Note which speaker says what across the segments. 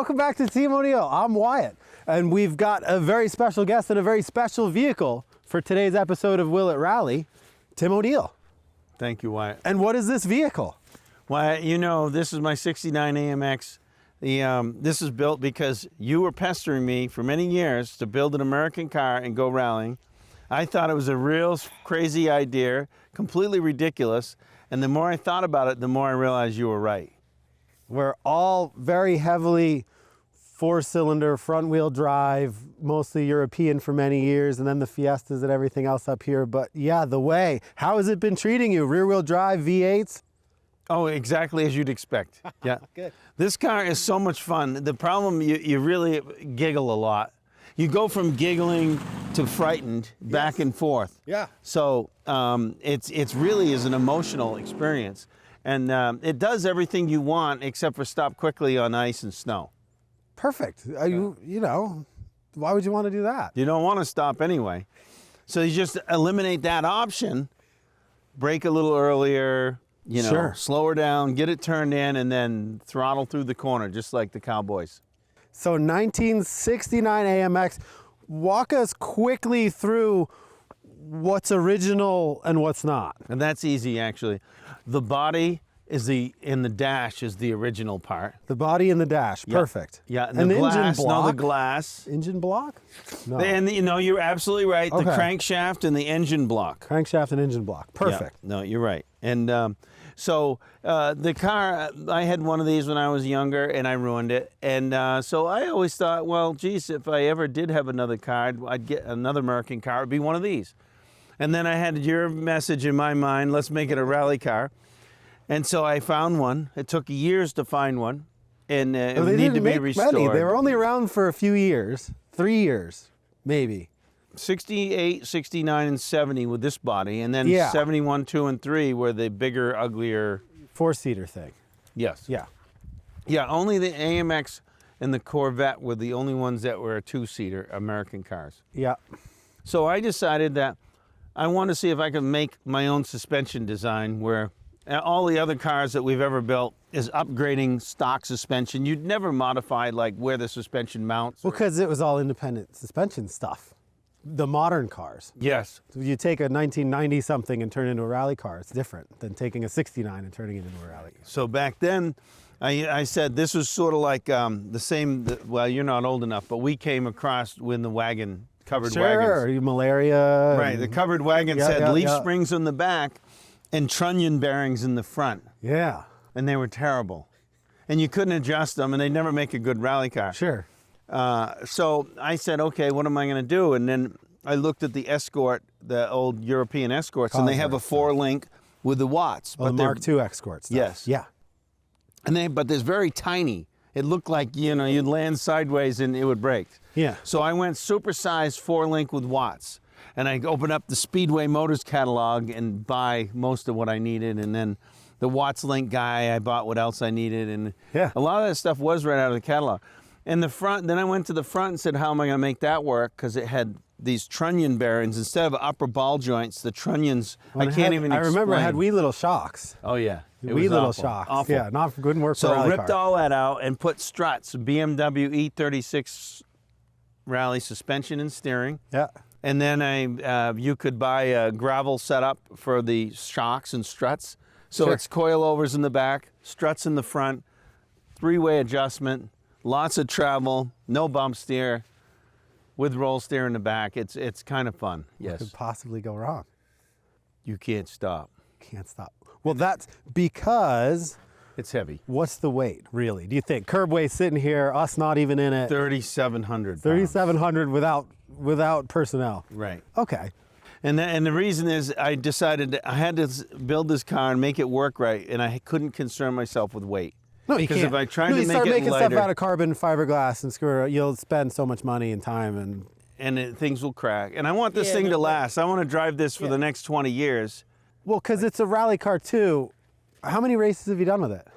Speaker 1: Welcome back to Team O'Neill. I'm Wyatt, and we've got a very special guest and a very special vehicle for today's episode of Will It Rally, Tim O'Neill.
Speaker 2: Thank you, Wyatt.
Speaker 1: And what is this vehicle?
Speaker 2: Wyatt, you know, this is my '69 AMX. This is built because you were pestering me for many years to build an American car and go rallying. I thought it was a real crazy idea, completely ridiculous. And the more I thought about it, the more I realized you were right.
Speaker 1: We're all very heavily four-cylinder, front-wheel drive, mostly European for many years, and then the Fiestas and everything else up here. But yeah, the way. How has it been treating you? Rear-wheel drive, V8s?
Speaker 2: Oh, exactly as you'd expect. Yeah.
Speaker 1: Good.
Speaker 2: This car is so much fun. The problem, you really giggle a lot. You go from giggling to frightened back and forth.
Speaker 1: Yeah.
Speaker 2: So it's really is an emotional experience. And it does everything you want except for stop quickly on ice and snow.
Speaker 1: Perfect. You know, why would you want to do that?
Speaker 2: You don't want to stop anyway. So you just eliminate that option, brake a little earlier, you know,
Speaker 1: Sure.
Speaker 2: slow her down, get it turned in, and then throttle through the corner, just like the Cowboys.
Speaker 1: So 1969 AMX, walk us quickly through what's original and what's not.
Speaker 2: And that's easy, actually. The body is in the dash is the original part.
Speaker 1: The body and the dash,
Speaker 2: Yeah.
Speaker 1: perfect.
Speaker 2: Yeah, and
Speaker 1: And
Speaker 2: the
Speaker 1: the engine
Speaker 2: glass,
Speaker 1: block?
Speaker 2: the glass.
Speaker 1: Engine block? No.
Speaker 2: And you know, you're absolutely right. The
Speaker 1: Okay.
Speaker 2: crankshaft and the engine block.
Speaker 1: Crankshaft and engine block, perfect.
Speaker 2: Yeah, no, you're right. And so the car, I had one of these when I was younger, and I ruined it. And so I always thought, well, geez, if I ever did have another car, I'd get another American car. It'd be one of these. And then I had your message in my mind, let's make it a rally car. And so I found one. It took years to find one, and it
Speaker 1: Well, they
Speaker 2: needed to
Speaker 1: didn't
Speaker 2: be
Speaker 1: make
Speaker 2: restored.
Speaker 1: many. They were only around for a few years, 3 years, maybe.
Speaker 2: 68, 69, and 70 with this body, and then
Speaker 1: Yeah.
Speaker 2: 71, 2, and 3 were the bigger, uglier.
Speaker 1: Four-seater thing.
Speaker 2: Yes.
Speaker 1: Yeah.
Speaker 2: Yeah, only the AMX and the Corvette were the only ones that were a two-seater American cars.
Speaker 1: Yeah.
Speaker 2: So I decided that I want to see if I could make my own suspension design where all the other cars that we've ever built is upgrading stock suspension. You'd never modify like where the suspension mounts.
Speaker 1: Well, because it was all independent suspension stuff. The modern cars.
Speaker 2: Yes.
Speaker 1: So you take a 1990 something and turn it into a rally car. It's different than taking a 69 and turning it into a rally car.
Speaker 2: So back then, I said this was sort of like the same, well, you're not old enough, but we came across when the wagon, covered wagons.
Speaker 1: Sure, malaria.
Speaker 2: Right, the covered wagon
Speaker 1: Yeah,
Speaker 2: said
Speaker 1: yeah,
Speaker 2: leaf
Speaker 1: yeah.
Speaker 2: springs on the back and trunnion bearings in the front.
Speaker 1: Yeah,
Speaker 2: And they were terrible. And you couldn't adjust them, and they'd never make a good rally car.
Speaker 1: sure.
Speaker 2: So I said, okay, what am I going to do? And then I looked at the Escort, the old European Escorts, and they have a
Speaker 1: Cosworth,
Speaker 2: 4-link with the watts.
Speaker 1: Oh, the
Speaker 2: they're-
Speaker 1: Mark II Escort stuff.
Speaker 2: Yes.
Speaker 1: Yeah.
Speaker 2: but they're very tiny. It looked like, you know, you'd land sideways and it would break.
Speaker 1: Yeah.
Speaker 2: So I went supersized 4-link with watts. And I opened up the Speedway Motors catalog and buy most of what I needed. And then the Watts Link guy, I bought what else I needed. And
Speaker 1: Yeah.
Speaker 2: a lot of that stuff was right out of the catalog. And the front, then I went to the front and said, how am I going to make that work? Because it had these trunnion bearings. Instead of upper ball joints, the trunnions,
Speaker 1: Well,
Speaker 2: I can't even
Speaker 1: I remember it had
Speaker 2: explain.
Speaker 1: wee little shocks.
Speaker 2: Oh, yeah. It
Speaker 1: Wee
Speaker 2: was
Speaker 1: little
Speaker 2: awful.
Speaker 1: shocks.
Speaker 2: Awful.
Speaker 1: Yeah, not good work for
Speaker 2: So
Speaker 1: a rally
Speaker 2: ripped
Speaker 1: car.
Speaker 2: all that out and put struts, BMW E36 rally suspension and steering.
Speaker 1: Yeah.
Speaker 2: And then you could buy a gravel setup for the shocks and struts. So
Speaker 1: Sure.
Speaker 2: it's coilovers in the back, struts in the front, 3-way adjustment, lots of travel, no bump steer, with roll steer in the back. It's kind of fun.
Speaker 1: What
Speaker 2: Yes,
Speaker 1: could possibly go wrong?
Speaker 2: you can't stop.
Speaker 1: Can't stop. Well, that's because
Speaker 2: It's heavy.
Speaker 1: what's the weight, really? Do you think? Curb weight sitting here, us not even in it.
Speaker 2: 3,700 pounds.
Speaker 1: 3,700 without personnel.
Speaker 2: Right.
Speaker 1: Okay.
Speaker 2: And the reason is I decided that I had to build this car and make it work right, and I couldn't concern myself with weight.
Speaker 1: No, you can't.
Speaker 2: Because if I tried
Speaker 1: no,
Speaker 2: to
Speaker 1: you
Speaker 2: make
Speaker 1: start
Speaker 2: it
Speaker 1: making
Speaker 2: lighter,
Speaker 1: stuff out of carbon fiberglass and screw it, you'll spend so much money and time and
Speaker 2: things will crack. And I want this
Speaker 1: Yeah,
Speaker 2: thing
Speaker 1: no,
Speaker 2: to
Speaker 1: but-
Speaker 2: last. I want to drive this for
Speaker 1: Yeah.
Speaker 2: the next 20 years.
Speaker 1: well, because it's a rally car too. How many races have you done with it?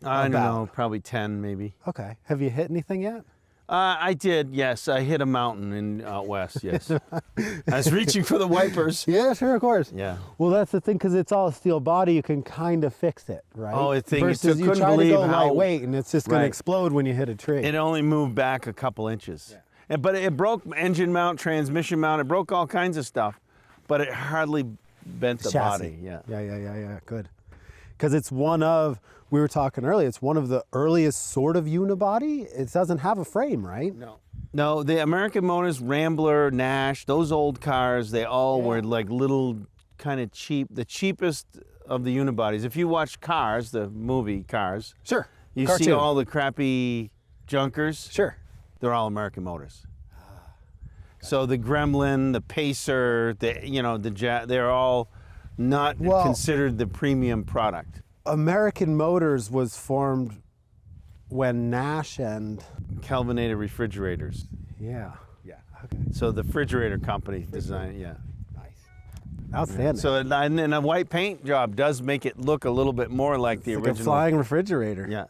Speaker 2: I don't
Speaker 1: About.
Speaker 2: know, probably 10 maybe.
Speaker 1: Okay. Have you hit anything yet?
Speaker 2: I did, yes. I hit a mountain in out west, yes. I was reaching for the wipers.
Speaker 1: Yeah, sure, of course.
Speaker 2: Yeah.
Speaker 1: Well, that's the thing, because it's all a steel body, you can kind of fix it, right?
Speaker 2: Oh, I think
Speaker 1: Versus you
Speaker 2: couldn't
Speaker 1: try to
Speaker 2: believe
Speaker 1: go
Speaker 2: how
Speaker 1: lightweight, and it's just going
Speaker 2: Right.
Speaker 1: to explode when you hit a tree.
Speaker 2: it only moved back a couple inches. But it broke engine mount, transmission mount. It broke all kinds of stuff, but it hardly bent the
Speaker 1: Chassis.
Speaker 2: body. Yeah.
Speaker 1: Yeah. Good. Because it's one of, we were talking earlier, it's one of the earliest sort of unibody. It doesn't have a frame, right?
Speaker 2: No, the American Motors, Rambler, Nash, those old cars, they all were like little kind of cheap, the cheapest of the unibodies. If you watch Cars, the movie Cars,
Speaker 1: Sure.
Speaker 2: you see
Speaker 1: Cartoon.
Speaker 2: all the crappy junkers.
Speaker 1: Sure.
Speaker 2: They're all American Motors. So the Gremlin, the Pacer, they're all not
Speaker 1: Well-
Speaker 2: considered the premium product.
Speaker 1: American Motors was formed when Nash and,
Speaker 2: Kelvinated refrigerators.
Speaker 1: yeah. Okay.
Speaker 2: So the refrigerator company designed, yeah.
Speaker 1: Outstanding.
Speaker 2: So and a white paint job does make it look a little bit more like the
Speaker 1: It's like a
Speaker 2: original.
Speaker 1: flying refrigerator.
Speaker 2: Yeah.